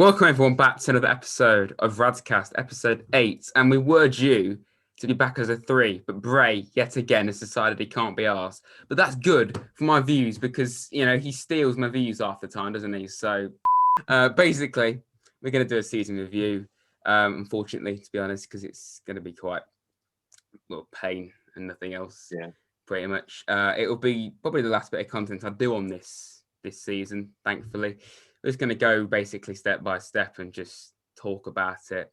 Welcome everyone back to another episode of RadsCast, episode 8, and we were due to be back as a 3, but Bray yet again has decided he can't be arsed. But that's good for my views because he steals my views half the time, doesn't he? So basically, we're going to do a season review. Unfortunately, to be honest, because it's going to be quite pain and nothing else. Yeah, pretty much. It will be probably the last bit of content I do on this season. Thankfully. We're just going to go basically step by step and just talk about it.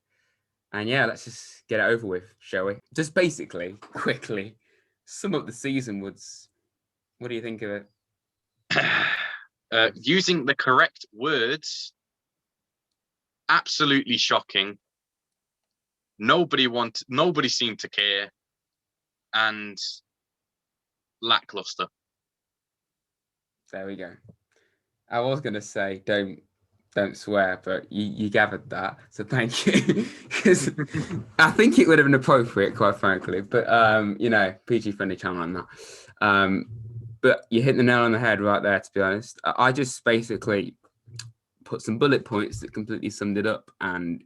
And yeah, let's just get it over with, shall we? Just basically, quickly, sum up the season, Woods. What do you think of it? Using the correct words, absolutely shocking. Nobody seemed to care, and lackluster. There we go. I was going to say don't swear, but you gathered that, so thank you. Because I think it would have been appropriate, quite frankly. But PG friendly channel on that. But you hit the nail on the head right there. To be honest, I just basically put some bullet points that completely summed it up, and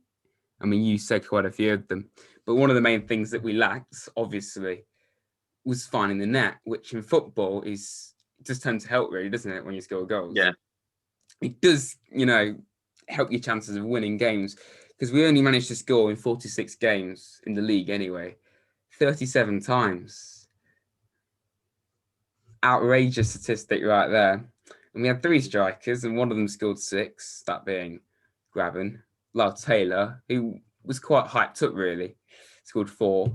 I mean you said quite a few of them. But one of the main things that we lacked, obviously, was finding the net, which in football just tends to help, really, doesn't it, when you score goals? Yeah. It does, help your chances of winning games, because we only managed to score in 46 games in the league anyway, 37 times. Outrageous statistic right there. And we had 3 strikers, and one of them scored 6, that being Graben. Lyle Taylor, who was quite hyped up, really, scored 4,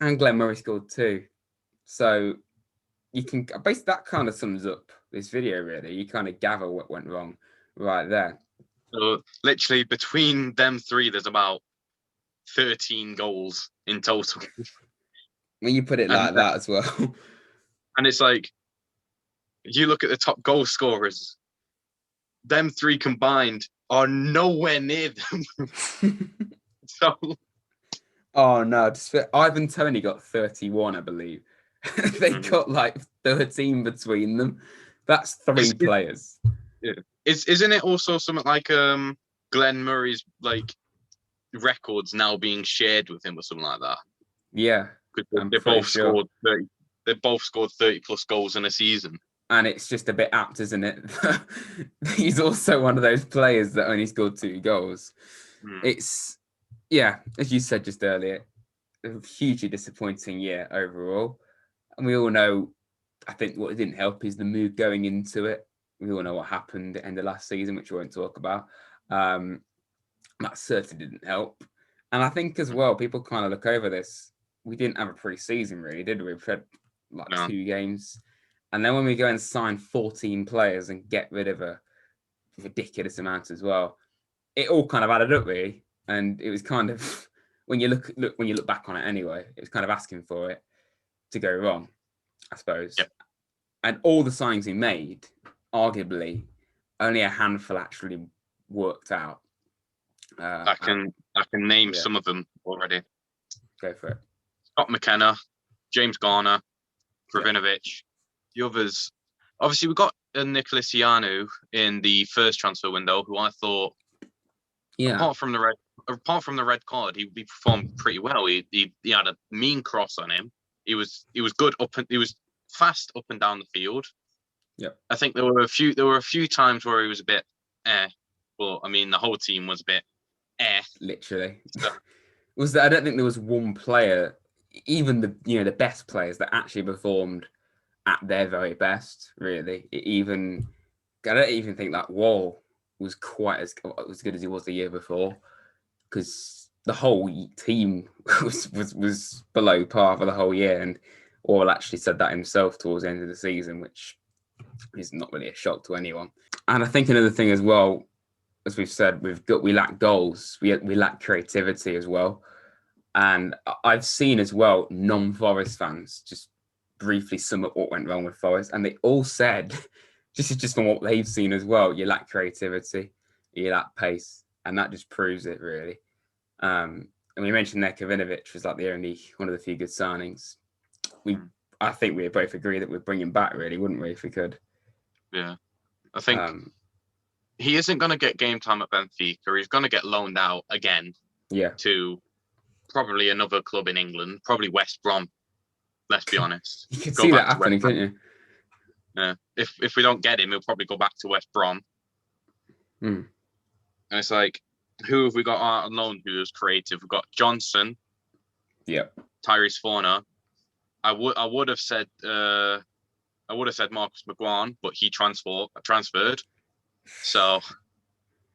and Glenn Murray scored 2. So you can basically, that kind of sums up this video, really. You kind of gather what went wrong right there. So literally between them 3, there's about 13 goals in total. When you put it like that as well. And it's like, you look at the top goal scorers, them 3 combined are nowhere near them. So. Oh no, Ivan Toney got 31, I believe. They got like 13 between them. That's 3 players. Isn't it also something like Glenn Murray's records now being shared with him or something like that? Yeah, they both scored 30. They both scored 30 plus goals in a season. And it's just a bit apt, isn't it? He's also one of those players that only scored 2 goals. It's, as you said just earlier, a hugely disappointing year overall. And we all know, I think what didn't help is the mood going into it. We all know what happened at the end of last season, which we won't talk about. That certainly didn't help. And I think as well, people kind of look over this. We didn't have a pre-season, really, did we? We had 2 games. And then when we go and sign 14 players and get rid of a ridiculous amount as well, it all kind of added up, really. And it was kind of, when you look back on it anyway, it was kind of asking for it to go wrong, I suppose. Yep. And all the signings we made, arguably, only a handful actually worked out. I can name some of them already. Go for it. Scott McKenna, James Garner, Kravinovic. The others, obviously, we got Nicholas Ianu in the first transfer window, who I thought, apart from the red card, he performed pretty well. He had a mean cross on him. He was good he was fast up and down the field. Yeah, I think there were a few times where he was a bit Well, I mean, the whole team was a bit literally. So. I don't think there was one player, even the best players, that actually performed at their very best, really. I don't even think that Wall was quite as good as he was the year before, because the whole team was below par for the whole year, and Wall actually said that himself towards the end of the season, which is not really a shock to anyone. And I think another thing as well, as we've said, we lack goals, we lack creativity as well. And I've seen as well non-Forest fans just briefly sum up what went wrong with Forest, and they all said, just from what they've seen as well, you lack creativity, you lack pace, and that just proves it, really. And we mentioned there Kravinovic was like one of the few good signings. I think we both agree that we'd bring him back, really, wouldn't we, if we could? Yeah, I think he isn't going to get game time at Benfica. He's going to get loaned out again. Yeah. To probably another club in England, probably West Brom. Let's be honest. You can see that happening, can't you? Yeah. If we don't get him, he'll probably go back to West Brom. And it's like, who have we got on loan who's creative? We've got Johnson. Yep. Tyrese Forner. I would have said Marcus McGuan, but he transferred. So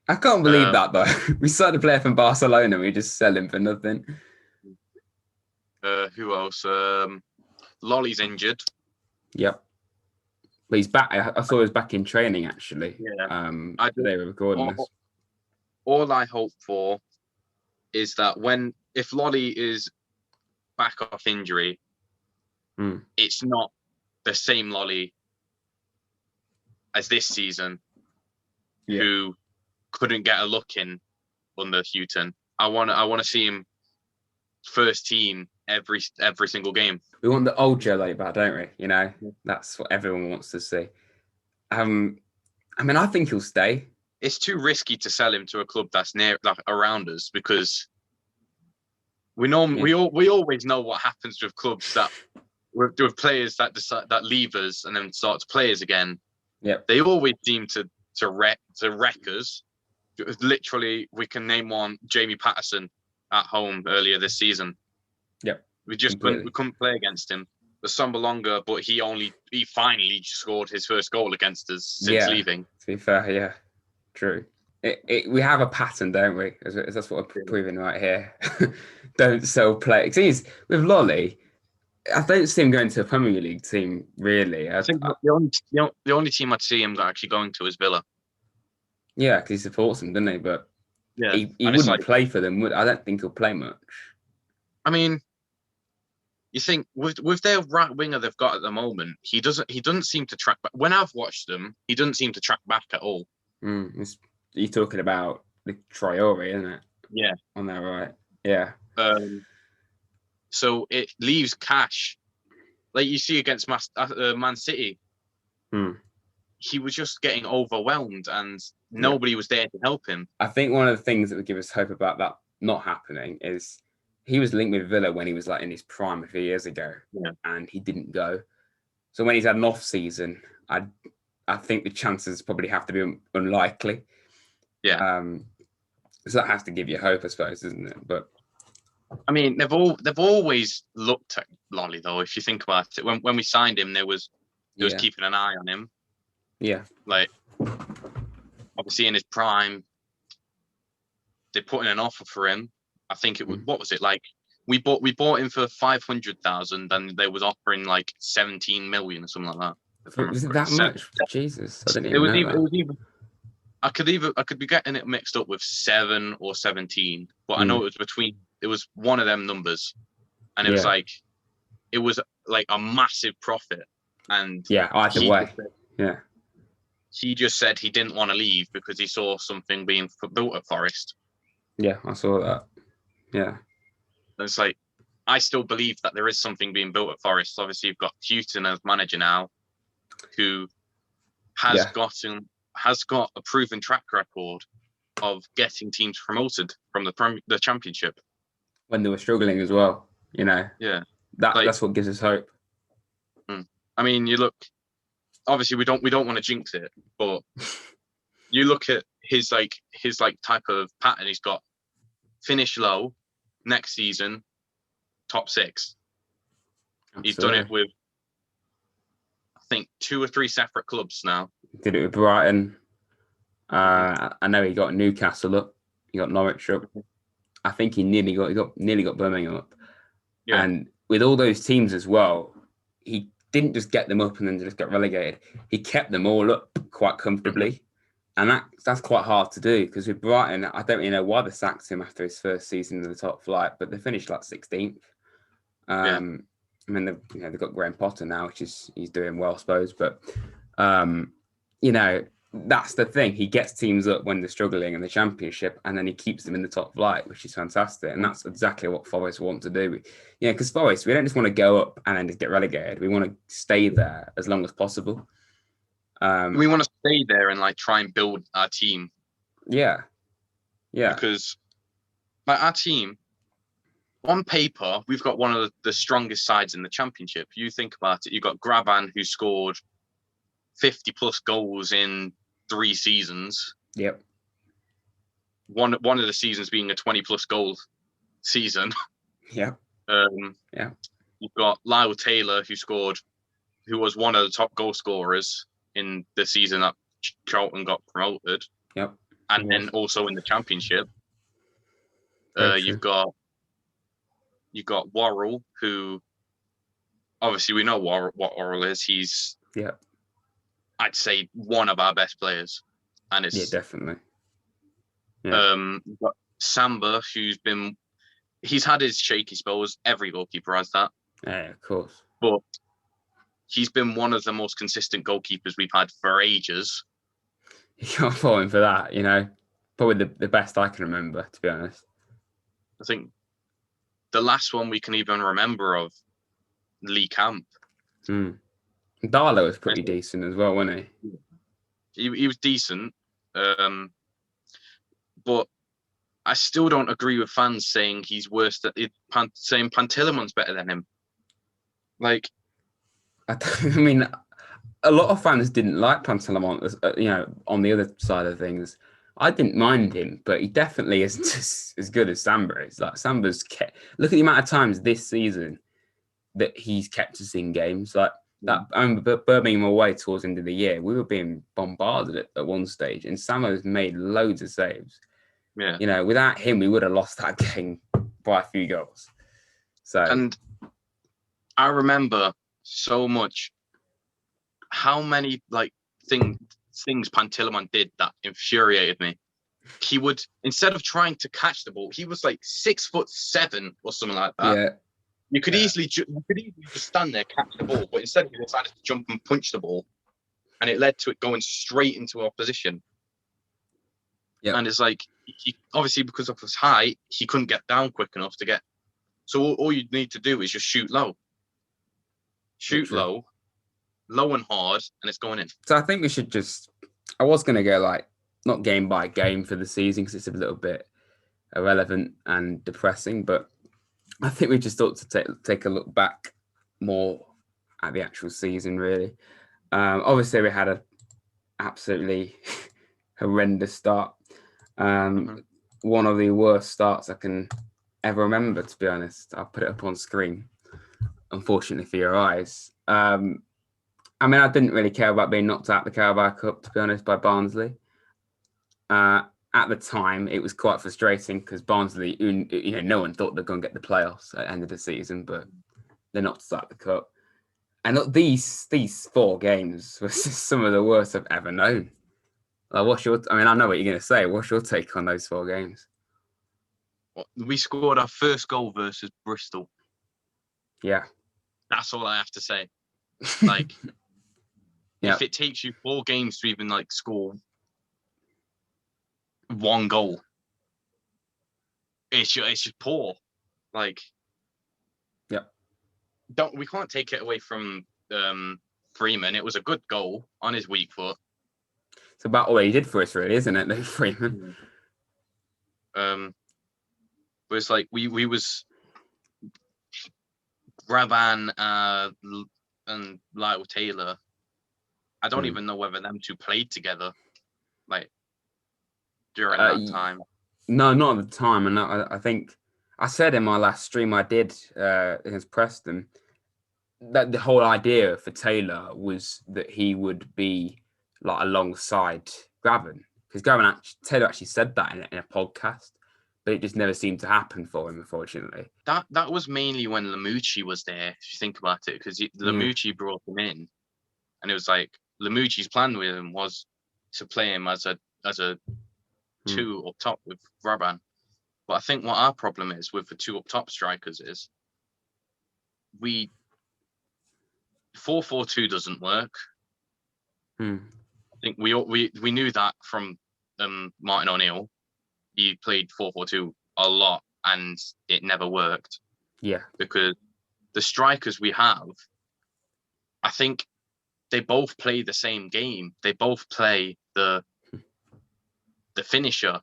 I can't believe that though. We signed a player from Barcelona, and we just sell him for nothing. Who else? Lolly's injured. Yep. But he's back. I thought he was back in training actually. Yeah. They were recording this. All I hope for is that if Lolly is back off injury, it's not the same Lolly as this season, who couldn't get a look in under Houghton. I want to see him first team every single game. We want the old Joe like that, don't we? You know, that's what everyone wants to see. I mean, I think he'll stay. It's too risky to sell him to a club that's around us, because we always know what happens with clubs that with players that decide that leave us and then start to play us again. Yeah, they always seem to wreck us. Literally, we can name one: Jamie Patterson at home earlier this season. Yep, we couldn't play against him. The Sambalonga, but he finally scored his first goal against us since leaving. To be fair, yeah, true. We have a pattern, don't we? That's what we're proving right here. Don't sell players. With Lolly, I don't see him going to a Premier League team, really. I think the only team I'd see him actually going to is Villa. Yeah, because he supports them, doesn't he? But he wouldn't play for them. I don't think he'll play much. I mean, you think with their right winger they've got at the moment, he doesn't seem to track back. When I've watched them, he doesn't seem to track back at all. You're talking about the Traore, isn't it? Yeah. On that right. Yeah. So it leaves Cash, like you see against Man City. He was just getting overwhelmed, and nobody was there to help him. I think one of the things that would give us hope about that not happening is he was linked with Villa when he was like in his prime a few years ago, and he didn't go. So when he's had an off season, I think the chances probably have to be unlikely. Yeah. So that has to give you hope, I suppose, isn't it? But I mean, they've always looked at Lolly though. If you think about it, when we signed him, there was keeping an eye on him. Yeah. Like, obviously in his prime, they put in an offer for him. I think it was what was it like? We bought him for 500,000, and they was offering like 17 million or something like that. Was it that much? Jesus, I didn't even know that. It was even. I could be getting it mixed up with 7 or 17, but I know it was one of them numbers, and it was like a massive profit. And either way, he just said he didn't want to leave because he saw something being built at Forest. Yeah, I saw that. Yeah, and it's like, I still believe that there is something being built at Forest. Obviously, you've got Houghton as manager now, who has got a proven track record of getting teams promoted from the Championship when they were struggling as well. You know, that's what gives us hope. I mean, you look. Obviously, we don't want to jinx it, but you look at his type of pattern. He's got finish low next season, top 6. Absolutely. He's done it with, I think, 2 or 3 separate clubs now. Did it with Brighton. I know he got Newcastle up. He got Norwich up. I think he nearly got Birmingham up. Yeah. And with all those teams as well, he didn't just get them up and then just get relegated. He kept them all up quite comfortably. And that's quite hard to do, because with Brighton, I don't really know why they sacked him after his first season in the top flight, but they finished like 16th. I mean, they've got Graham Potter now, which he's doing well, I suppose. But that's the thing. He gets teams up when they're struggling in the Championship, and then he keeps them in the top flight, which is fantastic. And that's exactly what Forest want to do. Because Forest, we don't just want to go up and then just get relegated. We want to stay there as long as possible. We want to stay there and like try and build our team. Yeah. Because like our team, on paper, we've got one of the strongest sides in the championship. You think about it, you've got Graban, who scored 50 plus goals in 3 seasons. Yep. One of the seasons being a 20 plus goal season. Yeah. Yeah. You've got Lyle Taylor, who was one of the top goal scorers in the season that Charlton got promoted. Yep. And then also in the championship. You've got Worrell, who obviously we know what Worrell is. He's I'd say one of our best players. And it's definitely. Yeah. You've got Samba, he's had his shaky spells. Every goalkeeper has that. Yeah, of course. But he's been one of the most consistent goalkeepers we've had for ages. You can't fault him for that, you know. Probably the best I can remember, to be honest. I think the last one we can even remember of, Lee Camp. Darlow was pretty decent as well, wasn't he? He was decent. But I still don't agree with fans saying he's worse saying Pantillamon's better than him. Like, I mean, a lot of fans didn't like Pantilimon, you know, on the other side of things. I didn't mind him, but he definitely isn't as good as Samba is. Like, Samba's look at the amount of times this season that he's kept us in games. Like that, I remember Birmingham away towards the end of the year, we were being bombarded at one stage, and Samba's made loads of saves. Yeah, you know, without him, we would have lost that game by a few goals. So, and I remember so much how many like things Pantilimon did that infuriated me. He would, instead of trying to catch the ball, he was like 6'7" or something like that. Yeah. You could easily just stand there, catch the ball, but instead he decided to jump and punch the ball, and it led to it going straight into opposition. Yeah. And it's like, he obviously, because of his height, he couldn't get down quick enough to get. So all you need to do is just shoot low. Shoot low and hard, and it's going in. So I think we should I was going to go like, not game by game for the season because it's a little bit irrelevant and depressing, but I think we just ought to take a look back more at the actual season, really. Obviously, we had an absolutely horrendous start. One of the worst starts I can ever remember, to be honest. I'll put it up on screen, unfortunately for your eyes. I mean, I didn't really care about being knocked out of the Carabao Cup, to be honest, by Barnsley. At the time, it was quite frustrating because Barnsley, you know, no one thought they'd go and get the playoffs at the end of the season, but they're knocked us out of the cup. And look, these 4 games were some of the worst I've ever known. Like, I know what you're going to say. What's your take on those 4 games? We scored our first goal versus Bristol. Yeah. That's all I have to say. Like, if it takes you 4 games to even like score 1 goal, it's just poor. Like, we can't take it away from Freeman. It was a good goal on his weak foot. It's about all he did for us, really, isn't it, Freeman? But it's like we was Graban and Lyle Taylor. I don't even know whether them 2 played together, like during that time. No, not at the time. And I think I said in my last stream I did against Preston that the whole idea for Taylor was that he would be like alongside Graban, because Taylor actually said that in a podcast, but it just never seemed to happen for him, unfortunately. That was mainly when Lamucci was there, if you think about it, because Lamucci brought him in, and it was like Lamucci's plan with him was to play him as a 2 up top with Graban. But I think what our problem is with the 2 up top strikers is 4-4-2 doesn't work. I think we knew that from Martin O'Neill. He played 4-4-2 a lot, and it never worked. Yeah, because the strikers we have, I think they both play the same game. They both play the finisher,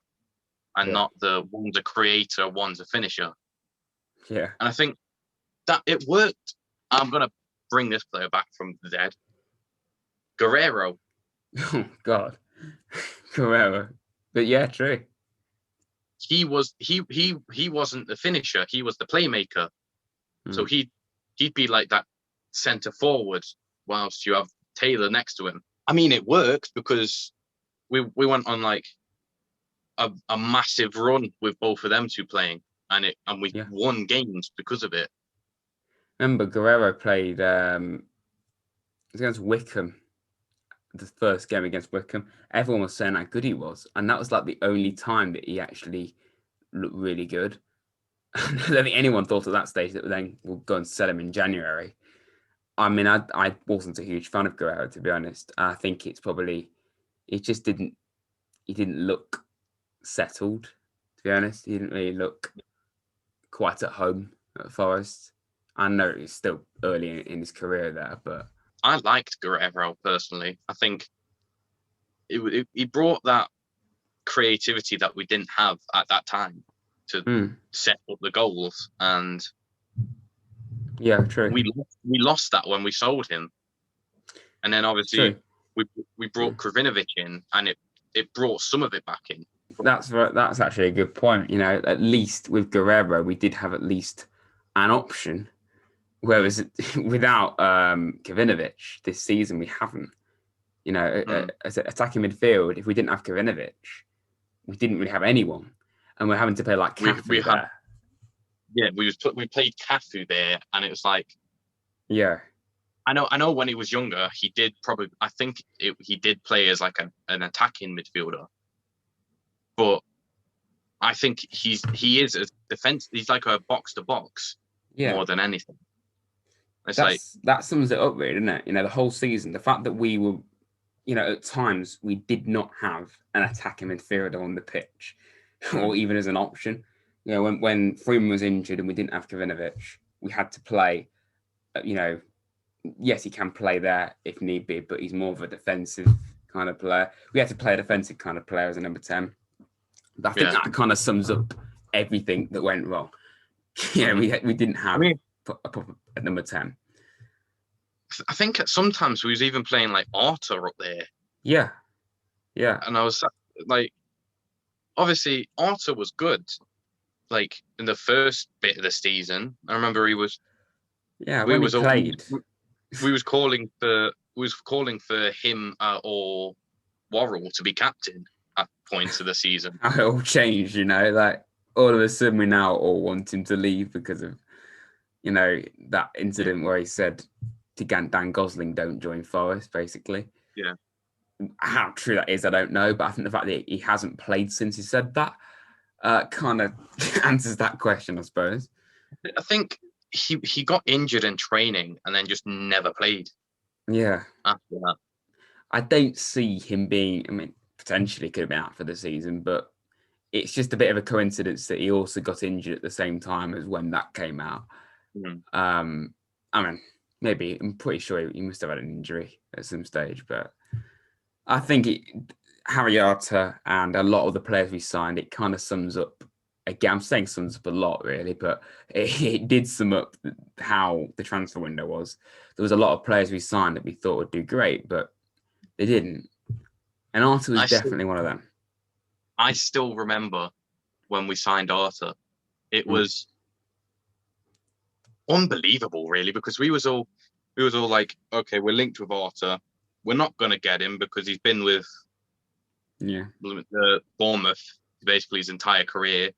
and not the one's a creator, one's a finisher. Yeah. And I think that it worked. I'm gonna bring this player back from the dead. Guerrero. Oh God. Guerrero. But yeah, true. He wasn't the finisher, he was the playmaker. So he'd be like that centre forward whilst you have Taylor next to him. I mean, it worked because we went on like a massive run with both of them two playing, and we won games because of it. Remember, Guerrero played against Wickham, the first game against Wickham. Everyone was saying how good he was, and that was like the only time that he actually looked really good. I don't think anyone thought at that stage that then we'll go and sell him in January. I mean, I wasn't a huge fan of Guerrero, to be honest. I think it's probably he didn't look settled, to be honest. He didn't really look quite at home at Forest. I know he's still early in his career there, but I liked Guerrero personally. I think he brought that creativity that we didn't have at that time to set up the goals, and yeah, true. We lost that when we sold him, and then obviously we brought Kravinovic in, and it brought some of it back in. That's right. That's actually a good point. You know, at least with Guerrero, we did have at least an option. Whereas without Kravinovic this season, we haven't. You know, as attacking midfield, if we didn't have Kravinovic, we didn't really have anyone, and we're having to play like Cafu there. Yeah, we played Cafu there, and it was like, yeah. I know when he was younger, he did probably. I think he did play as like an attacking midfielder, but I think he is a defense. He's like a box to box more than anything. That sums it up, really, doesn't it? You know, the whole season, the fact that we were, you know, at times we did not have an attacking midfielder on the pitch, or even as an option. You know, when Freeman was injured and we didn't have Kravinovic, we had to play. You know, yes, he can play there if need be, but he's more of a defensive kind of player. We had to play a defensive kind of player as a number 10. But I think that kind of sums up everything that went wrong. Yeah, we didn't have a number 10. I think sometimes we was even playing like Arthur up there. Yeah. And I was like, obviously Arthur was good. Like in the first bit of the season, I remember he was. Yeah, when he played, we was calling for him or Worrell to be captain at points of the season. How it all changed, you know, like all of a sudden we now all want him to leave because of, you know, that incident where he said to Dan Gosling, don't join Forest, basically. Yeah. How true that is, I don't know, but I think the fact that he hasn't played since he said that kind of answers that question, I suppose. I think he got injured in training and then just never played. Yeah. After that. I don't see him being, I mean, potentially could have been out for the season, but it's just a bit of a coincidence that he also got injured at the same time as when that came out. I mean, maybe, I'm pretty sure he must have had an injury at some stage, but I think Harry Arter and a lot of the players we signed, it kind of sums up, again, I'm saying sums up a lot really, but it did sum up how the transfer window was. There was a lot of players we signed that we thought would do great, but they didn't. And Arter was definitely one of them. I still remember when we signed Arter. It was unbelievable, really, because we was all like, okay, we're linked with Arter. We're not going to get him because he's been with Bournemouth basically his entire career.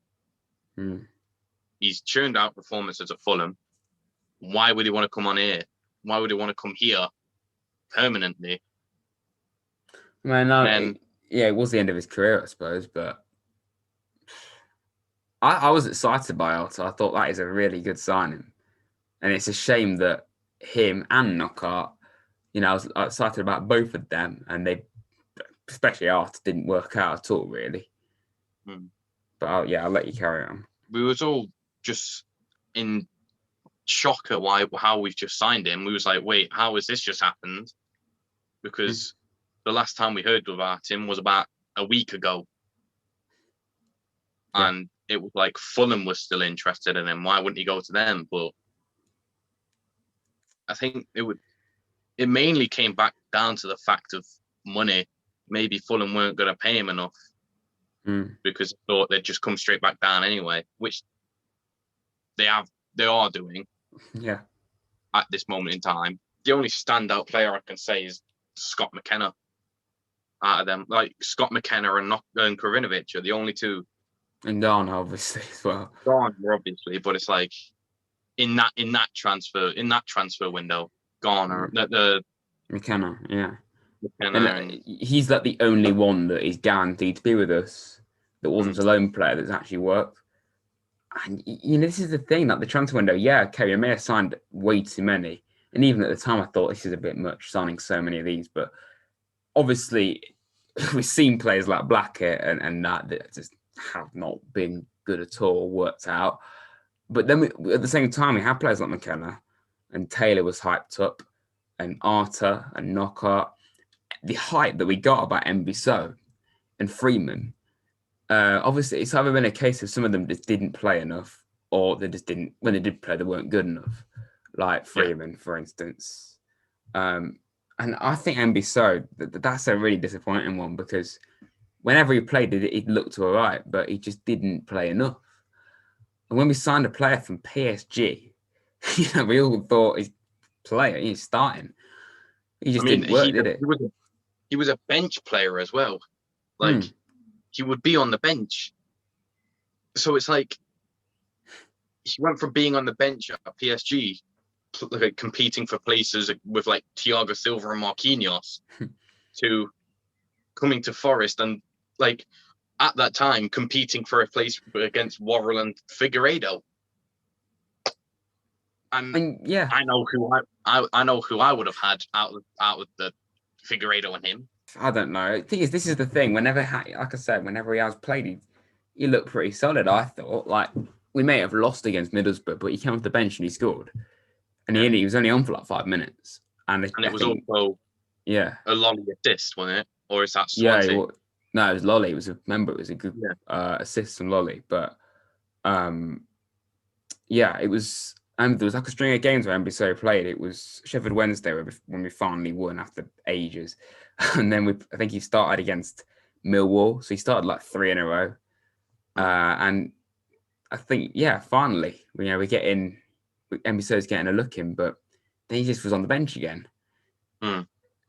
He's churned out performances at Fulham. Why would he want to come on here? Why would he want to come here permanently? Man, it was the end of his career, I suppose, but I was excited by Arter. I thought that is a really good signing. And it's a shame that him and Knockout, you know, I was excited about both of them, and they, especially Arter, didn't work out at all, really. But I'll let you carry on. We was all just in shock at how we've just signed him. We was like, wait, how has this just happened? because the last time we heard about him was about a week ago. Yeah. And it was like Fulham was still interested in him. Why wouldn't he go to them? But I think it mainly came back down to the fact of money. Maybe Fulham weren't going to pay him enough because they thought they'd just come straight back down anyway, which they are doing. Yeah. At this moment in time. The only standout player I can say is Scott McKenna. Out of them, like Scott McKenna and Krovinovic are the only two. And Garner, obviously, as well. Garner, obviously, but it's like in that transfer window, Garner, the McKenna, yeah. McKenna, and he's like the only one that is guaranteed to be with us that wasn't a lone player that's actually worked. And this is the thing, like the transfer window, okay, we may have signed way too many. And even at the time I thought this is a bit much, signing so many of these, but obviously we've seen players like Blackett and that just have not been good at all, worked out. But then at the same time, we have players like McKenna and Taylor was hyped up and Arter and Knockout. The hype that we got about Mbiso and Freeman, obviously it's either been a case of some of them just didn't play enough or they just didn't, when they did play, they weren't good enough. Like Freeman, for instance. And I think Mbiso, that's a really disappointing one because whenever he played, he looked all right, but he just didn't play enough. And when we signed a player from PSG, we all thought he's starting. He just didn't work, did it? He was a bench player as well. Like he would be on the bench. So it's like he went from being on the bench at PSG, like competing for places with like Thiago Silva and Marquinhos, to coming to Forest and like at that time competing for a place against Worrell and Figueiredo. And yeah, I know who I would have had out of the Figueiredo and him. I don't know. The thing is, this is the thing. Whenever, like I said, whenever he has played, he looked pretty solid. I thought, like we may have lost against Middlesbrough, but he came off the bench and he scored. And he was only on for like 5 minutes. And it was also a Lolly assist, wasn't it? Or is that Swansea? Yeah, no, it was Lolly. It was a good assist from Lolly. But it was. And there was like a string of games where Mbiso played. It was Sheffield Wednesday when we finally won after ages. And then I think he started against Millwall. So he started like 3 in a row. And I think, finally, we're getting, Mbiso's getting a look in, but then he just was on the bench again. And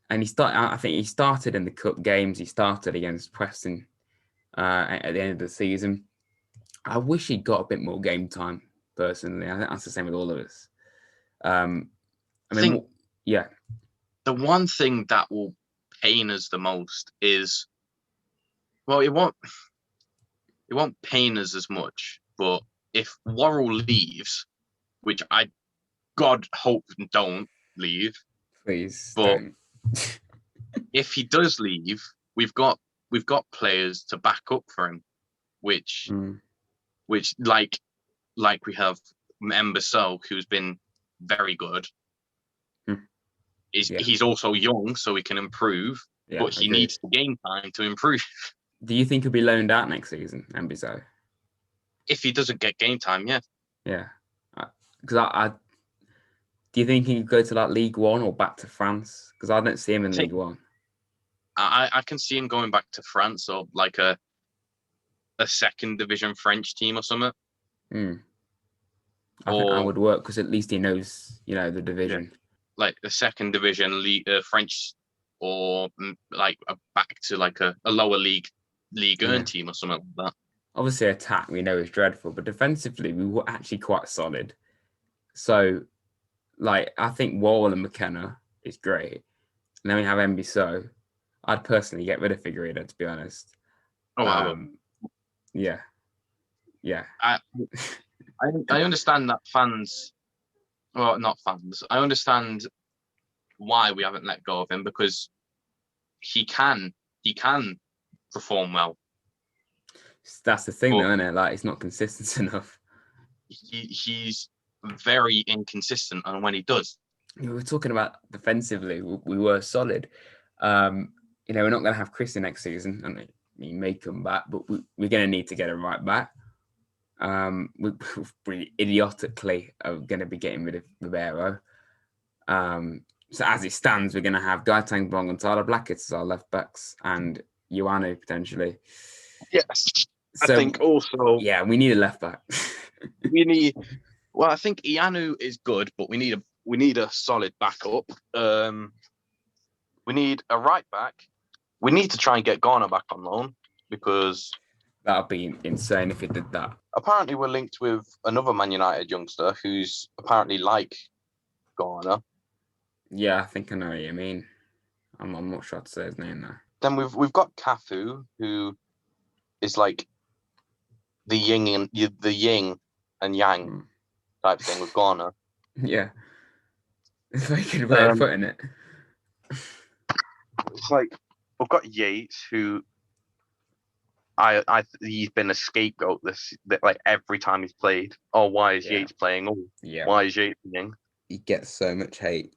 I think he started in the cup games. He started against Preston at the end of the season. I wish he'd got a bit more game time. Personally, I think that's the same with all of us. The one thing that will pain us the most is, well, it won't pain us as much, but if Worrell leaves, which I God hope don't leave, please, but don't. If he does leave, we've got players to back up for him, which like we have Mbiso, who's been very good. He's also young, so he can improve, but he needs the game time to improve. Do you think he'll be loaned out next season, Mbiso? If he doesn't get game time, yeah. Yeah. Because do you think he could go to like League One or back to France? Because I don't see him in League One. I can see him going back to France or like a second division French team or something. I think that would work because at least he knows, the division. Yeah. Like a second division French, or like back to like a lower league team or something like that. Obviously, attack we know is dreadful, but defensively we were actually quite solid. So, like I think Worrell and McKenna is great, and then we have Mbiso. I'd personally get rid of Figueiredo, to be honest. I would. Yeah. I understand that fans, well, not fans. I understand why we haven't let go of him, because he can perform well. That's the thing, though, isn't it? Like, it's not consistent enough. He's very inconsistent, and when he does, we were talking about defensively, we were solid. We're not going to have Chris in next season, and he may come back, but we're going to need to get him right back. We idiotically are going to be getting rid of Ribeiro. So as it stands, we're going to have Gaetang Bong and Tyler Blackett as our left backs, and Ioanu potentially. Yes, so, I think also. Yeah, we need a left back. I think Ioanu is good, but we need a solid backup. We need a right back. We need to try and get Garner back on loan because that would be insane if it did that. Apparently, we're linked with another Man United youngster who's apparently like Garner. Yeah, I think I know what you mean. I'm not sure how to say his name there. Then we've got Cafu, who is like the yin and yang type thing with Garner. Yeah, it's a very good way of putting it. It's like we've got Yates, who he's been a scapegoat like every time he's played. Oh, why is Yates playing? Oh, why is Yates playing? He gets so much hate.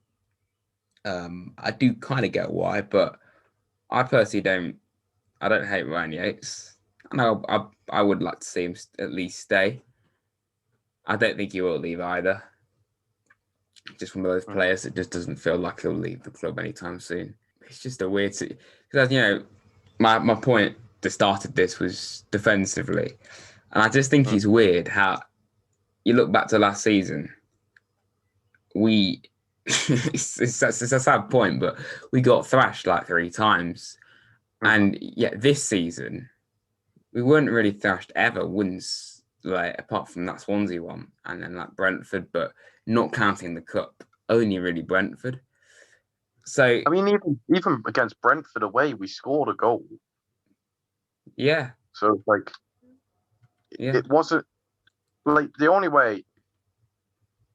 I do kind of get why, but I personally don't. I don't hate Ryan Yates. I know I would like to see him at least stay. I don't think he will leave either. Just one of those players that just doesn't feel like he'll leave the club anytime soon. It's just a weird. Because my point that started this was defensively, and I just think it's weird how you look back to last season. It's a sad point, but we got thrashed like 3 times, and this season we weren't really thrashed ever once, like apart from that Swansea one, and then like Brentford, but not counting the cup, only really Brentford. So I mean, even against Brentford away, we scored a goal. Yeah. So it's like, it wasn't like the only way.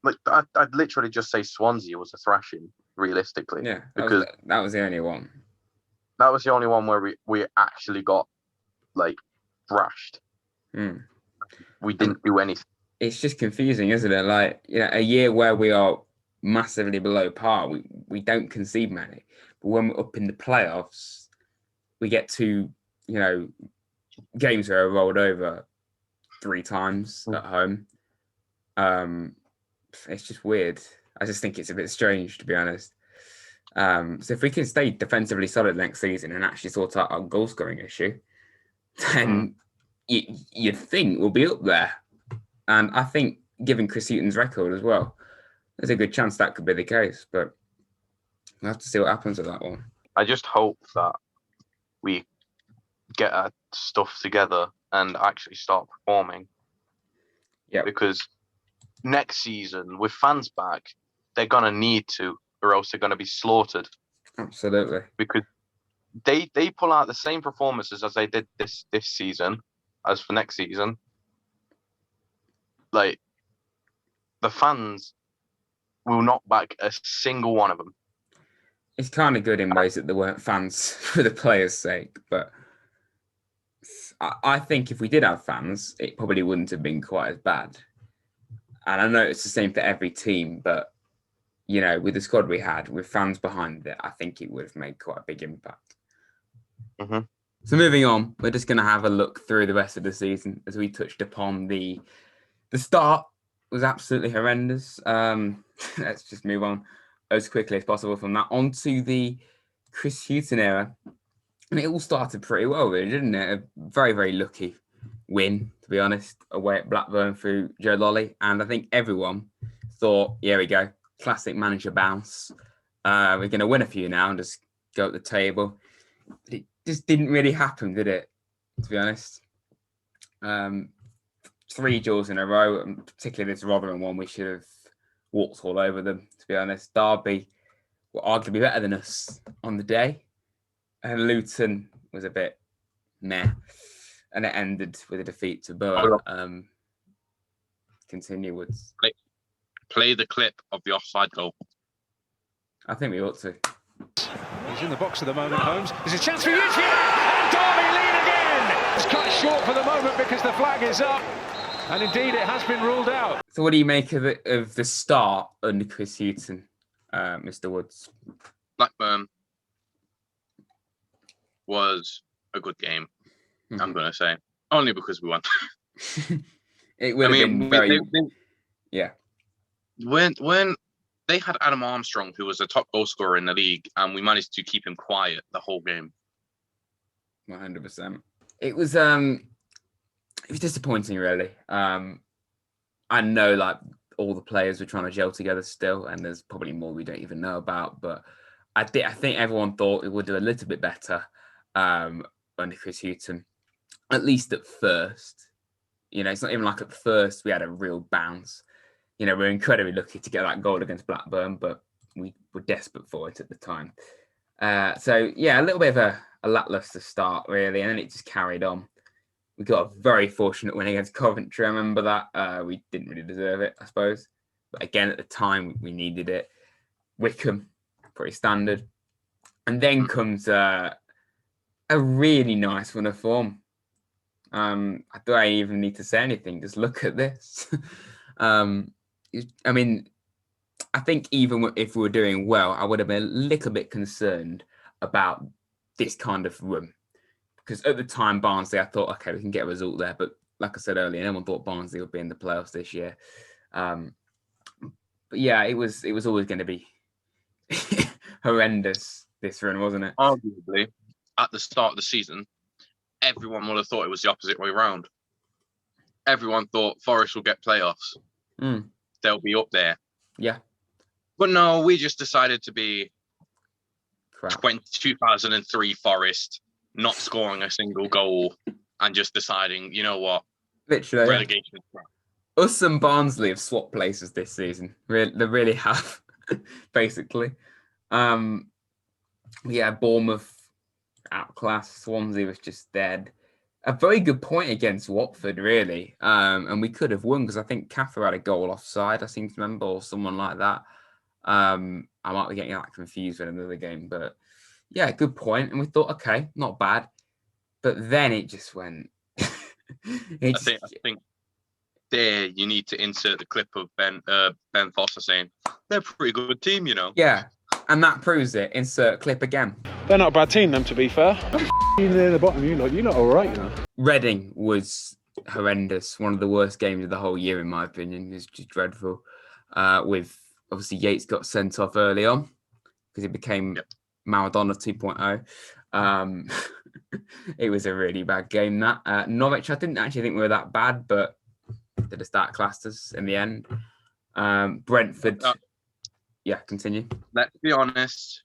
Like I'd literally just say Swansea was a thrashing, realistically. Yeah, because that was the only one. That was the only one where we actually got like thrashed. We didn't do anything. It's just confusing, isn't it? Like, a year where we are massively below par, we don't concede many, but when we're up in the playoffs, we get to games where we're rolled over 3 times at home. It's just weird. I just think it's a bit strange, to be honest. So if we can stay defensively solid next season and actually sort out our goal scoring issue, then you'd think we'll be up there. And I think, given Chris Hughton's record as well, there's a good chance that could be the case. But we'll have to see what happens with that one. I just hope that we get our stuff together and actually start performing. Yeah. Because next season, with fans back, they're going to need to, or else they're going to be slaughtered. Absolutely. Because they pull out the same performances as they did this season as for next season. Like, the fans will not back a single one of them. It's kind of good in ways that there weren't fans for the players' sake, but I think if we did have fans, it probably wouldn't have been quite as bad. And I know it's the same for every team, but with the squad we had, with fans behind it, I think it would have made quite a big impact. Mm-hmm. So moving on, we're just going to have a look through the rest of the season, as we touched upon the start was absolutely horrendous. Let's just move on as quickly as possible from that onto the Chris Hughton era. And it all started pretty well, really, didn't it? A very, very lucky win, to be honest, away at Blackburn through Joe Lolly. And I think everyone thought, here we go, classic manager bounce. We're going to win a few now and just go up the table. But it just didn't really happen, did it? To be honest. 3 draws in a row, and particularly this Rotherham one, we should have walked all over them, to be honest. Derby were arguably better than us on the day. And Luton was a bit meh. And it ended with a defeat to Borough. Continue, Woods. Play the clip of the offside goal. I think we ought to. He's in the box at the moment, Holmes. There's a chance for Eugene! And Derby lead again! It's cut short for the moment because the flag is up. And indeed, it has been ruled out. So what do you make of the start under Chris Hughton, Mr. Woods? Blackburn was a good game. Mm-hmm. I'm going to say. Only because we won. It would have been very... Yeah. When they had Adam Armstrong, who was the top goal scorer in the league, and we managed to keep him quiet the whole game. 100%. It was disappointing, really. I know, like, all the players were trying to gel together still, and there's probably more we don't even know about. But I think everyone thought it would do a little bit better under Chris Hughton, at least at first. You know, it's not even like at first we had a real bounce. You know, we're incredibly lucky to get that goal against Blackburn, but we were desperate for it at the time. So, yeah, a little bit of a lacklustre start, really, and then it just carried on. We got a very fortunate win against Coventry. I remember that. We didn't really deserve it, I suppose. But again, at the time, we needed it. Wickham, pretty standard. And then comes a really nice run of form. I don't even need to say anything. Just look at this. I mean, I think even if we were doing well, I would have been a little bit concerned about this kind of run. Because at the time, Barnsley, I thought, okay, we can get a result there. But like I said earlier, no one thought Barnsley would be in the playoffs this year. But yeah, it was always going to be horrendous, this run, wasn't it? Arguably, at the start of the season, everyone would have thought it was the opposite way around. Everyone thought Forest will get playoffs. They'll be up there. Yeah. But no, we just decided to be Crap. 2003 Forest, not scoring a single goal and just deciding, you know what? Literally. Relegation is crap. Us and Barnsley have swapped places this season. They really have, basically. Yeah, Bournemouth outclassed. Swansea was just dead. A very good point against Watford, really. And we could have won because I think Cather had a goal offside, I seem to remember, or someone like that. I might be getting that confused with another game, but yeah, good point. And we thought, okay, not bad. But then it just went. I think there you need to insert the clip of Ben Foster saying, they're a pretty good team, you know. Yeah, and that proves it. Insert clip again. They're not a bad team, them, to be fair. Near the bottom, you're not all right, you know. Reading was horrendous. One of the worst games of the whole year, in my opinion. It was just dreadful. With obviously Yates got sent off early on because it became Maradona 2.0. It was a really bad game, that. Norwich, I didn't actually think we were that bad, but they just outclassed us in the end. Brentford. Yeah, continue. Let's be honest.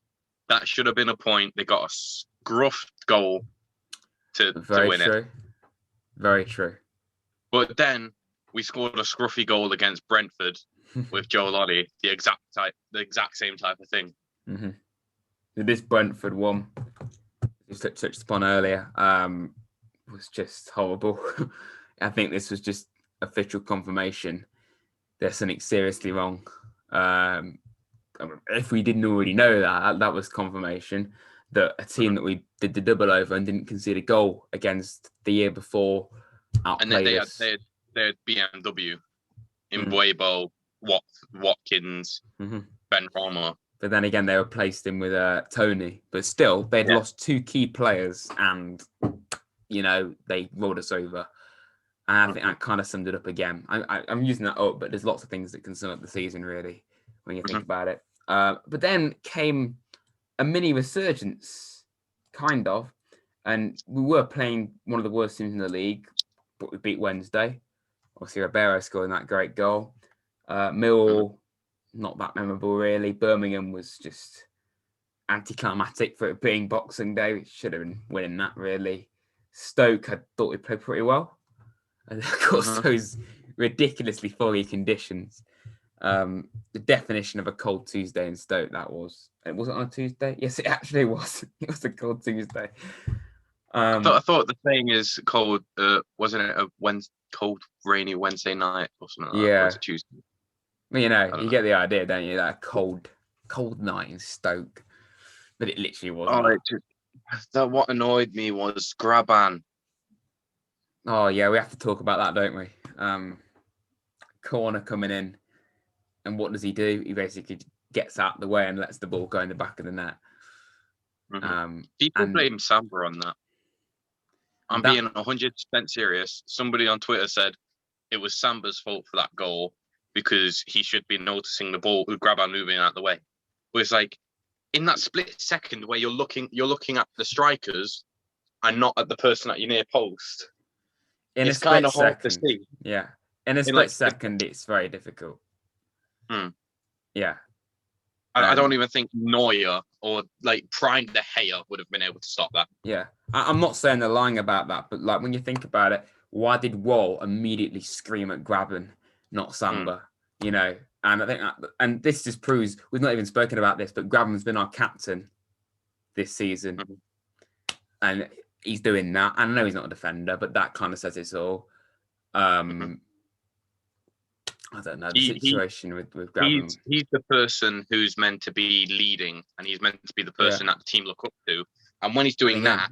That should have been a point. They got a scruffed goal to win it. Very true. But then we scored a scruffy goal against Brentford with Joe Loddy, the exact same type of thing. Mm-hmm. This Brentford one, just touched upon earlier, was just horrible. I think this was just official confirmation there's something seriously wrong. If we didn't already know that was confirmation that a team that we did the double over and didn't concede a goal against the year before outplayed and then us. they had BMW in Weibo, Watkins, Ben Palmer. But then again, they replaced him with Tony. But still, they'd lost two key players and, you know, they rolled us over. And I think that kind of summed it up again. I'm using that up, but there's lots of things that can sum up the season, really, when you think about it. But then came a mini resurgence, kind of. And we were playing one of the worst teams in the league, but we beat Wednesday. Obviously, Ribeiro scoring that great goal. Millwall, not that memorable, really. Birmingham was just anticlimactic for it being Boxing Day. We should have been winning that, really. Stoke, I thought we played pretty well. And of course, those ridiculously foggy conditions. The definition of a cold Tuesday in Stoke, that was. It wasn't on a Tuesday? Yes, it actually was. It was a cold Tuesday. I thought the saying is cold, wasn't it a cold, rainy Wednesday night or something like that? Yeah. Or was it Tuesday? Well, you know, you get the idea, don't you? That cold night in Stoke. But it literally wasn't. What annoyed me was Graban. Oh, yeah, we have to talk about that, don't we? Corner coming in. And what does he do? He basically gets out of the way and lets the ball go in the back of the net. People blame Samba on that. I'm being 100% serious. Somebody on Twitter said it was Samba's fault for that goal because he should be noticing the ball, Graban moving out of the way. But it's like in that split second where you're looking at the strikers and not at the person at your near post. It's kind of hard to see. Yeah, in a split second, it's very difficult. Yeah. I don't even think Neuer or like Prime De Gea would have been able to stop that. Yeah, I'm not saying they're lying about that, but like when you think about it, why did Wall immediately scream at Graben, not Samba? You know, and I think and this just proves we've not even spoken about this, but Graben's been our captain this season, and he's doing that. I know he's not a defender, but that kind of says it's all. I don't know the situation with Graben. He's the person who's meant to be leading, and he's meant to be the person that the team look up to. And when he's doing that,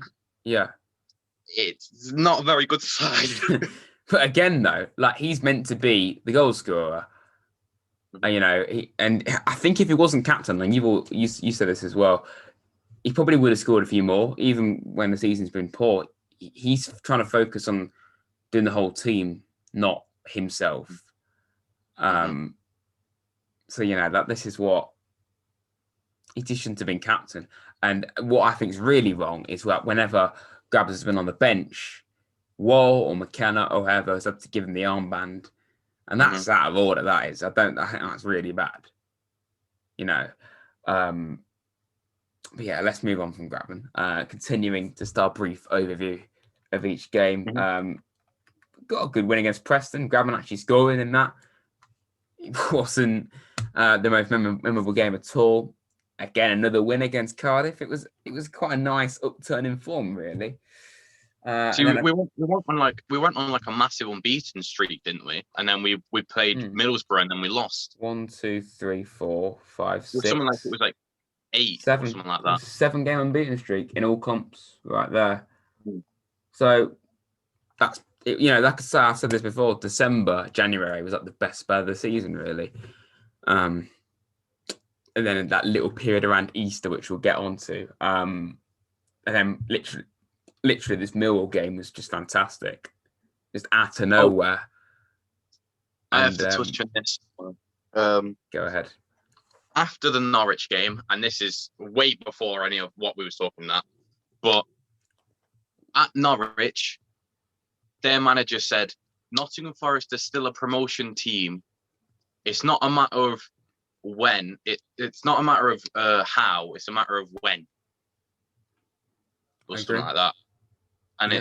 it's not a very good sign. But again, though, like he's meant to be the goal scorer. You know, and I think if he wasn't captain, and you said this as well, he probably would have scored a few more, even when the season's been poor. He's trying to focus on doing the whole team, not himself. So you know that this is what he shouldn't have been captain. And what I think is really wrong is that whenever Graben has been on the bench, Wall or McKenna or whoever has had to give him the armband, and that's out of order. That is, I think that's really bad. You know, but yeah, let's move on from Graben. Continuing just our brief overview of each game. Got a good win against Preston. Graben actually scoring in that. It wasn't the most memorable game at all. Again, another win against Cardiff. It was quite a nice upturn in form, really. See, we went on like a massive unbeaten streak, didn't we? And then we played Middlesbrough and then we lost. 1, 2, 3, 4, 5, 6. Something like it was like 8 7, or something like that. 7-game unbeaten streak in all comps, right there. So that's. You know, like I said, I've said this before, January was like the best spell of the season, really. And then that little period around Easter, which we'll get onto. And then literally this Millwall game was just fantastic. Just out of nowhere. I have to touch on this one. Go ahead. After the Norwich game, and this is way before any of what we were talking about, but at Norwich, their manager said, Nottingham Forest is still a promotion team. It's not a matter of when. It's not a matter of how. It's a matter of when. Or something like that. And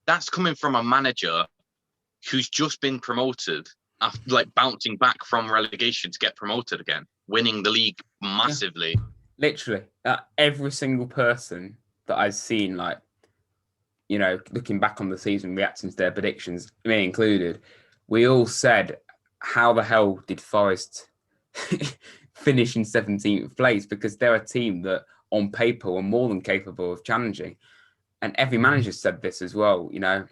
that's coming from a manager who's just been promoted, after, like bouncing back from relegation to get promoted again, winning the league massively. Literally. Every single person that I've seen, like, you know, looking back on the season, reacting to their predictions, me included, we all said, how the hell did Forest finish in 17th place? Because they're a team that on paper were more than capable of challenging. And every manager said this as well. You know,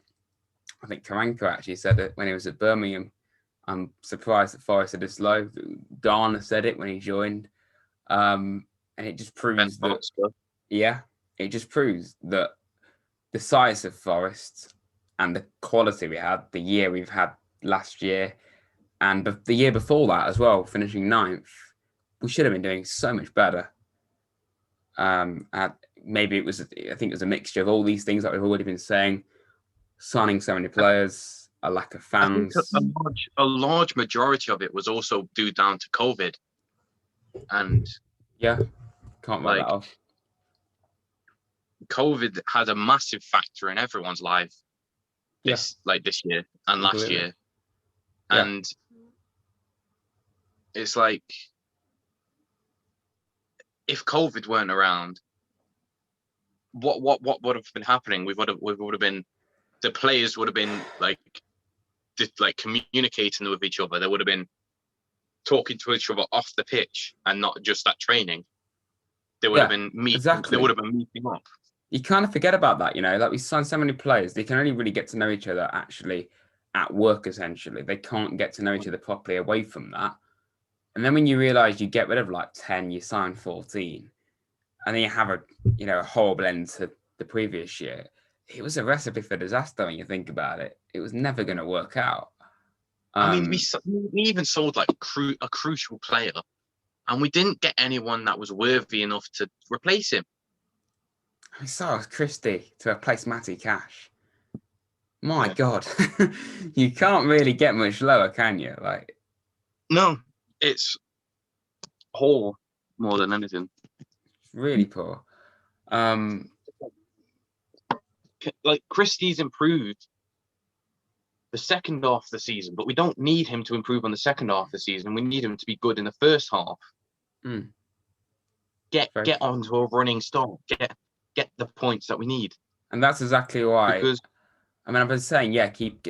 I think Karanka actually said it when he was at Birmingham. I'm surprised that Forest are this low. Garner said it when he joined. And it just proves it just proves that the size of Forest and the quality we had, the year we've had last year, and the year before that as well, finishing 9th, we should have been doing so much better. Maybe I think it was a mixture of all these things that we've already been saying, signing so many players, a lack of fans. A large majority of it was also due down to COVID. And can't write that off. COVID had a massive factor in everyone's life this year and last year. And it's like, if COVID weren't around, what would have been happening? We would have been, the players would have been just communicating with each other. They would have been talking to each other off the pitch and not just at training. They would have been meeting. Exactly. They would have been meeting up. You kind of forget about that, you know. Like, we signed so many players, they can only really get to know each other actually at work. Essentially, they can't get to know each other properly away from that. And then when you realise you get rid of like 10, you sign 14, and then you have a horrible end to the previous year. It was a recipe for disaster when you think about it. It was never going to work out. I mean, we even sold like a crucial player, and we didn't get anyone that was worthy enough to replace him. We saw Christie to replace Matty Cash. My God, you can't really get much lower, can you? Like, no, it's poor more than anything. Really poor. Like Christie's improved the second half of the season, but we don't need him to improve on the second half of the season. We need him to be good in the first half. Get onto a running start. Get the points that we need. And that's exactly why. Because I mean, I've been saying,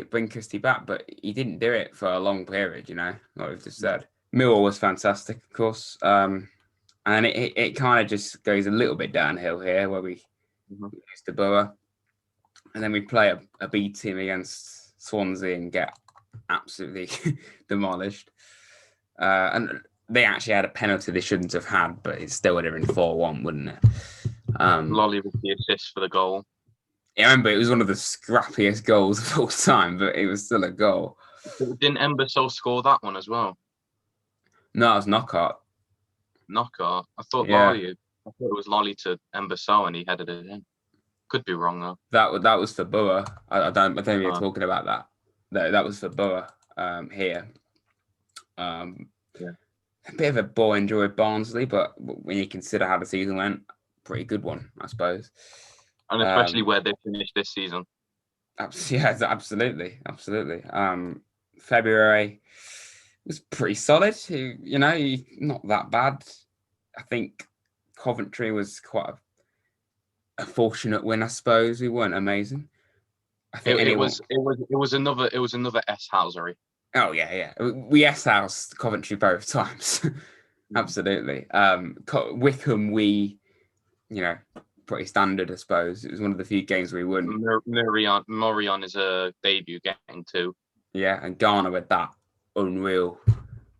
bring Christie back, but he didn't do it for a long period. Like we've just said. Millwall was fantastic, of course, and it kind of just goes a little bit downhill here where we lose to Borough, and then we play a B team against Swansea and get absolutely demolished. And they actually had a penalty they shouldn't have had, but it still would have been 4-1, wouldn't it? Lolly with the assist for the goal. Yeah, I remember it was one of the scrappiest goals of all time, but it was still a goal. Didn't Emberso score that one as well? No, it was Knockout. Knockout? I thought Lolly. I thought it was Lolly to Emberso and he headed it in. Could be wrong though. That was for Borough. I don't think you're talking about that. No, that was for Borough here. A bit of a boring draw with Barnsley, but when you consider how the season went, pretty good one, I suppose. And especially where they finished this season. Yeah, absolutely. February was pretty solid. Not that bad. I think Coventry was quite a fortunate win, I suppose. We weren't amazing. I think it was another S-housery. Oh yeah. We S-housed Coventry both times. Absolutely. Wickham, we, pretty standard, I suppose. It was one of the few games we won. Morion is a debut game too. Yeah, and Garner with that unreal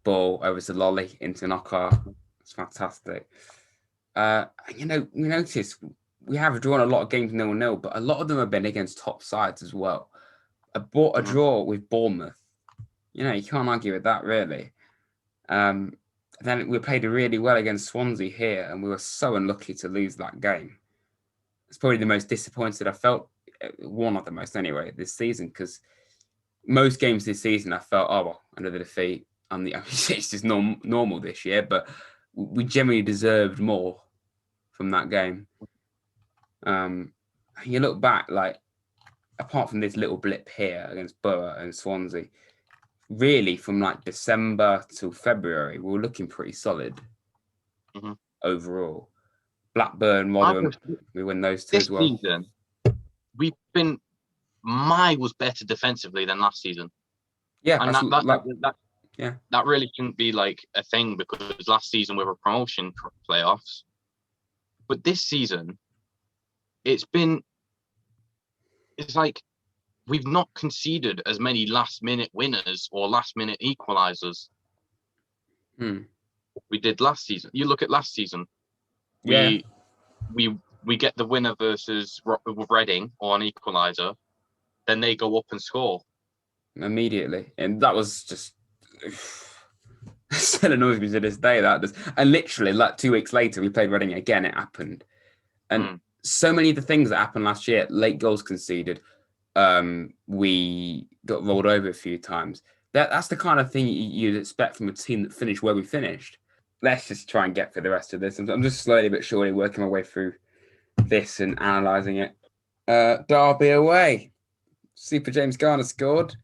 ball over to Lolly into Knockout. It's fantastic. We noticed we have drawn a lot of games 0-0, but a lot of them have been against top sides as well. A draw with Bournemouth. You can't argue with that, really. Then we played really well against Swansea here, and we were so unlucky to lose that game. It's probably the most disappointed I felt, one of the most anyway, this season, because most games this season I felt, under the defeat. It's just normal this year, but we generally deserved more from that game. You look back, apart from this little blip here against Borough and Swansea, really from December till February, we were looking pretty solid overall. Blackburn, Rotherham, we win those two as well. This season, we've been miles better defensively than last season. Yeah, and that really shouldn't be a thing because last season we were promotion playoffs. But this season, it's we've not conceded as many last-minute winners or last-minute equalizers we did last season. You look at last season, we get the winner versus Reading or an equaliser, then they go up and score immediately, and that was just still annoys me to this day. And literally 2 weeks later, we played Reading again. It happened, and so many of the things that happened last year, late goals conceded. We got rolled over a few times. That's the kind of thing you'd expect from a team that finished where we finished. Let's just try and get through the rest of this. I'm just slowly but surely working my way through this and analysing it. Derby away. Super James Garner scored,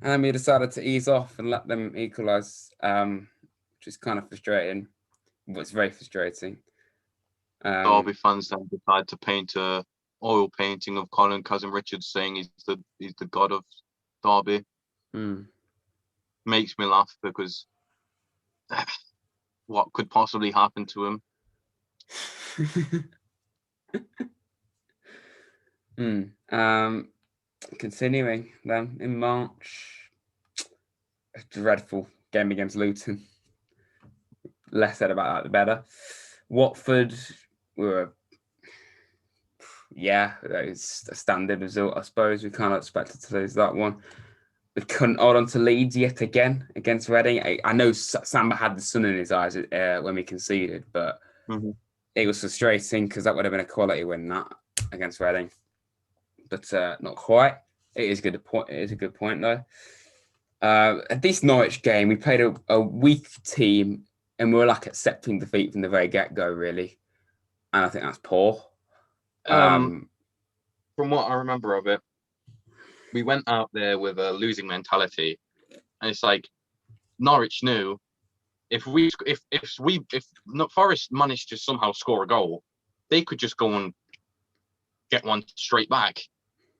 and then we decided to ease off and let them equalise, which is kind of frustrating. But it's very frustrating. Derby fans then decide to paint a oil painting of Colin Cousin Richards, saying he's the god of Derby. Makes me laugh because what could possibly happen to him? Continuing then in March, a dreadful game against Luton. less said about that, the better. Watford were, it's a standard result, I suppose. We kind of expected to lose that one. We couldn't hold on to Leeds yet again against Reading. I know Samba had the sun in his eyes when we conceded, but it was frustrating because that would have been a quality win, that, against Reading. But not quite. It is a good point. It is a good point, though. At this Norwich game, we played a weak team, and we were like accepting defeat from the very get-go, really. And I think that's poor. From what I remember of it, we went out there with a losing mentality, and it's like Norwich knew if Forest managed to somehow score a goal, they could just go and get one straight back.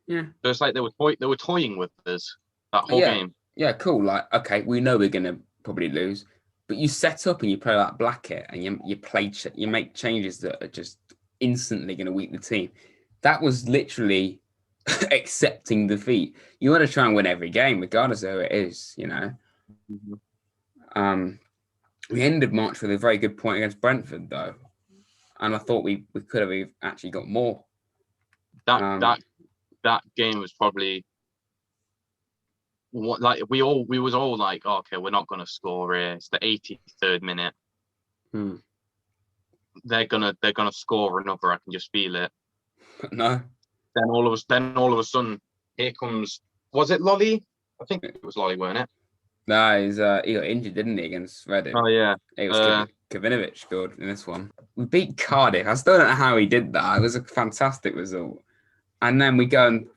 Yeah, so it's like they were toying with us that whole game. Yeah, cool. Like, okay, we know we're gonna probably lose, but you set up and you play like Blackett, and you make changes that are just instantly going to weaken the team. That was literally accepting defeat. You want to try and win every game, regardless of who it is, you know. We ended March with a very good point against Brentford, though, and I thought we could have actually got more. That game was probably what, like we was all like, oh, okay, we're not going to score here. It's the 83rd minute. They're gonna score another. I can just feel it. But no. Then all of a sudden, here comes. Was it Lolly? I think it was Lolly, weren't it? No, he got injured, didn't he, against Reading? Oh yeah. It was Kavinovic scored in this one. We beat Cardiff. I still don't know how he did that. It was a fantastic result. And then we go and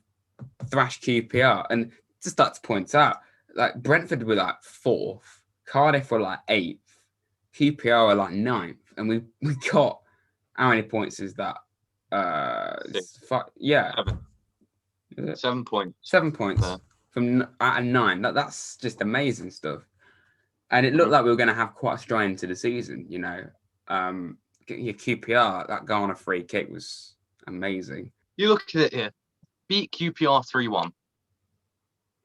thrash QPR. And just like to point out, like Brentford were like 4th, Cardiff were like 8th, QPR were like 9th, and we got, how many points is that? 7 points. 7 points from out of 9. That's just amazing stuff. And it looked like we were going to have quite a stride into the season, you know. Your QPR, that goal on a free kick was amazing. You look at it here. Beat QPR 3-1.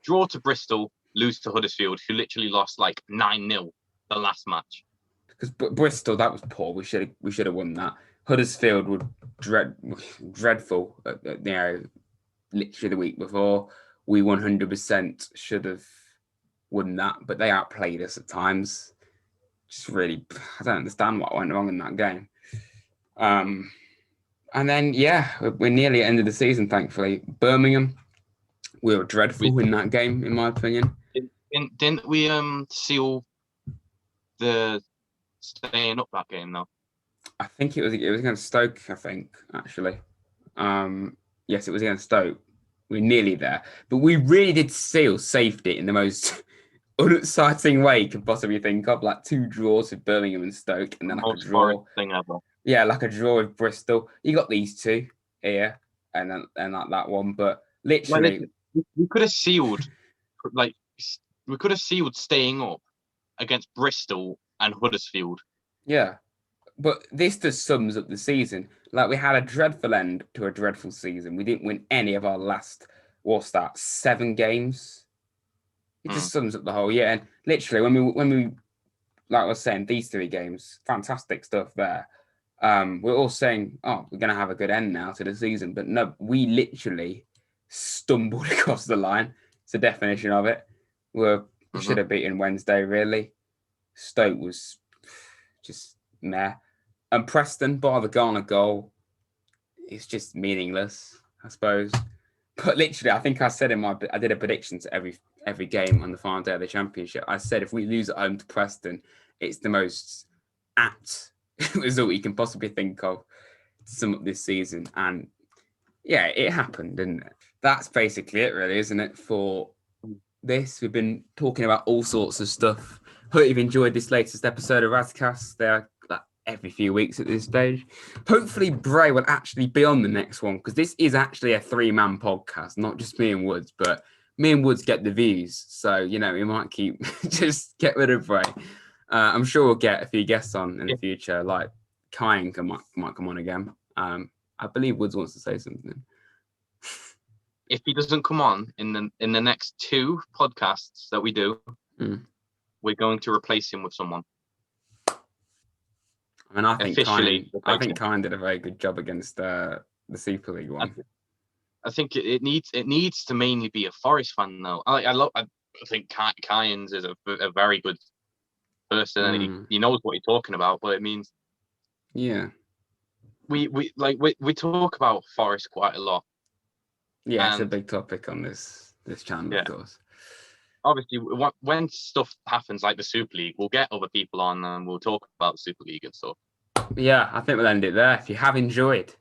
Draw to Bristol, lose to Huddersfield, who literally lost like 9-0 the last match. Because Bristol, that was poor. We should have won that. Huddersfield were dreadful. You know, literally the week before, we 100% should have won that, but they outplayed us at times. Just really, I don't understand what went wrong in that game. And then we're nearly at the end of the season. Thankfully, Birmingham, we were dreadful in that game, in my opinion. Didn't we seal the staying up that game though? I think it was against Stoke. I think actually, yes, it was against Stoke. We're nearly there, but we really did seal safety in the most unexciting way you could possibly think of. Like 2 draws with Birmingham and Stoke, and then like a draw. Thing ever. Yeah, like a draw with Bristol. You got these 2 here, and like that one, but literally, we could have sealed, staying up against Bristol and Huddersfield. Yeah. But this just sums up the season. Like, we had a dreadful end to a dreadful season. We didn't win any of our last, 7 games. It just sums up the whole year. And literally, when we, like I was saying, these 3 games, fantastic stuff there. We're all saying, oh, we're going to have a good end now to the season. But no, we literally stumbled across the line. It's the definition of it. We should have beaten Wednesday, really. Stoke was just meh. And Preston, bar the Garner goal, it's just meaningless, I suppose. But literally, I think I said I did a prediction to every game on the final day of the championship. I said if we lose at home to Preston, it's the most apt result you can possibly think of to sum up this season. And yeah, it happened, didn't it? That's basically it, really, isn't it, for this? We've been talking about all sorts of stuff. Hope you've enjoyed this latest episode of RadsCast. They're like every few weeks at this stage. Hopefully Bray will actually be on the next one, because this is actually a 3-man podcast, not just me and Woods, but me and Woods get the views. So, you know, we might just get rid of Bray. I'm sure we'll get a few guests on in the future, like Kyan might come on again. I believe Woods wants to say something. If he doesn't come on in the next 2 podcasts that we do, we're going to replace him with someone. I mean, I think officially. Kine did a very good job against the Super League one. I think it needs to mainly be a Forest fan though. I think Kynes is a very good person, and he knows what he's talking about. But it means, we talk about Forest quite a lot. Yeah, it's a big topic on this channel, of course. Obviously, when stuff happens like the Super League, we'll get other people on and we'll talk about the Super League and stuff. Yeah, I think we'll end it there. If you have enjoyed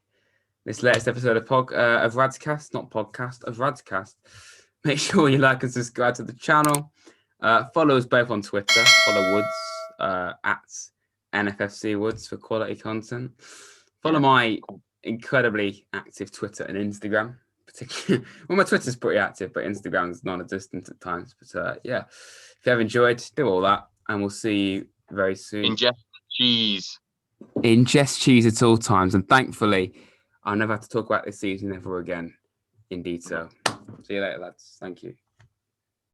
this latest episode of RadsCast, not podcast, of RadsCast, make sure you like and subscribe to the channel. Follow us both on Twitter. Follow Woods at NFFC Woods for quality content. Follow my incredibly active Twitter and Instagram. Particularly, well, my Twitter's pretty active, but Instagram's non-existent at times. But if you have enjoyed, do all that, and we'll see you very soon. Ingest cheese. Ingest cheese at all times, and thankfully, I'll never have to talk about this season ever again in detail. See you later, lads. Thank you.